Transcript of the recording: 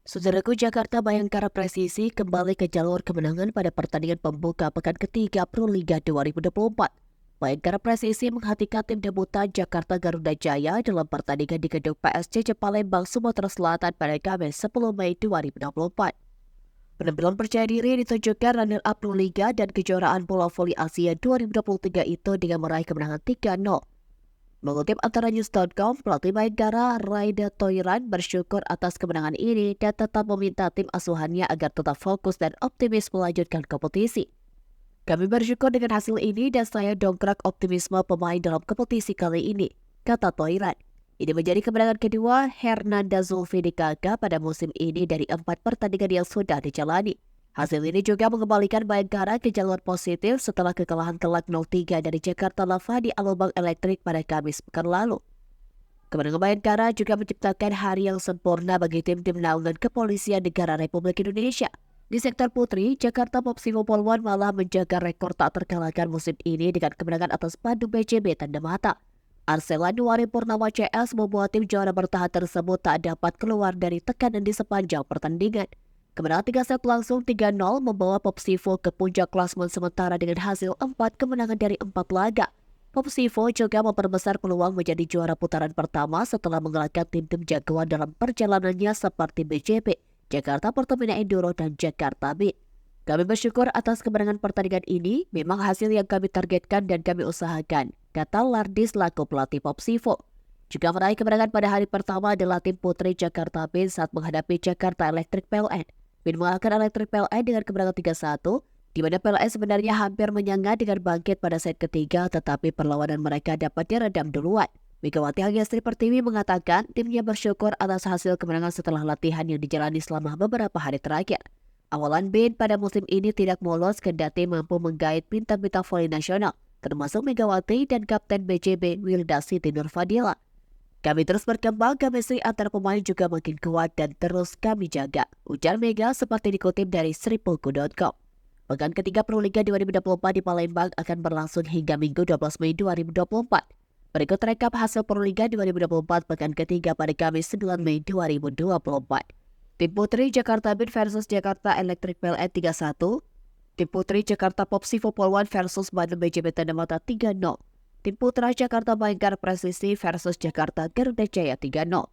Saudaraku, Jakarta Bayangkara Presisi kembali ke jalur kemenangan pada pertandingan pembuka pekan ketiga Pro Liga 2024. Bayangkara Presisi menghentikan tim debutan Jakarta Garuda Jaya dalam pertandingan di gedung PSCJ Palembang, Sumatera Selatan pada Kamis 10 Mei 2024. Penampilan percaya diri ditunjukkan runner-up Pro Liga dan kejuaraan bola voli Asia 2023 itu dengan meraih kemenangan 3-0. Mengutip antara news.com, pelatih Bayangkara Raida Toiran bersyukur atas kemenangan ini dan tetap meminta tim asuhannya agar tetap fokus dan optimis melanjutkan kompetisi. Kami bersyukur dengan hasil ini dan saya dongkrak optimisme pemain dalam kompetisi kali ini, kata Toiran. Ini menjadi kemenangan kedua Hernanda Zulfi di KK pada musim ini dari 4 pertandingan yang sudah dijalani. Hasil ini juga mengembalikan Bayangkara ke jalur positif setelah kekalahan telak 0-3 dari Jakarta Lava di Alubang Elektrik pada Kamis pekan lalu. Kemenangan Bayangkara juga menciptakan hari yang sempurna bagi tim-tim naungan Kepolisian Negara Republik Indonesia. Di sektor putri, Jakarta Popsivo Polwan malah menjaga rekor tak terkalahkan musim ini dengan kemenangan atas Bandung BCB Tanda Mata. Arsela Nuwari Purnama CS membuat tim juara bertahan tersebut tak dapat keluar dari tekanan di sepanjang pertandingan. Kemenangan 3 set langsung 3-0 membawa Popsivo ke puncak klasmen sementara dengan hasil 4 kemenangan dari 4 laga. Popsivo juga memperbesar peluang menjadi juara putaran pertama setelah mengalahkan tim-tim jagoan dalam perjalanannya seperti BJP, Jakarta Pertamina Enduro, dan Jakarta Beat. Kami bersyukur atas kemenangan pertandingan ini, memang hasil yang kami targetkan dan kami usahakan, kata Lardis laku pelatih Popsivo. Juga meraih kemenangan pada hari pertama adalah tim putri Jakarta Beat saat menghadapi Jakarta Electric PLN. Bin mengalahkan Electric PLN dengan kemenangan 3-1, di mana PLN sebenarnya hampir menyangga dengan bangkit pada set ketiga, tetapi perlawanan mereka dapat diredam duluan. Megawati Hagiastri Pertiwi mengatakan timnya bersyukur atas hasil kemenangan setelah latihan yang dijalani selama beberapa hari terakhir. Awalan Bin pada musim ini tidak mulus kendati mampu menggait bintang-bintang voli nasional, termasuk Megawati dan Kapten BJB Wilda Siti Nurfadila. Kami terus berkembang, chemistry antar pemain juga makin kuat dan terus kami jaga, ujar Mega seperti dikutip dari sripuku.com. Pekan ketiga Pro Liga 2024 di Palembang akan berlangsung hingga Minggu 12 Mei 2024. Berikut rekap hasil Pro Liga 2024 pekan ketiga pada Kamis 9 Mei 2024. Tim Putri Jakarta Beat versus Jakarta Electric PLN 3-1. Tim Putri Jakarta Popsivo Polwan versus Bandung BJB Tanda Mata 3-0. Tim Putra Jakarta Bayangkara Presisi versus Jakarta Garuda Jaya 3-0.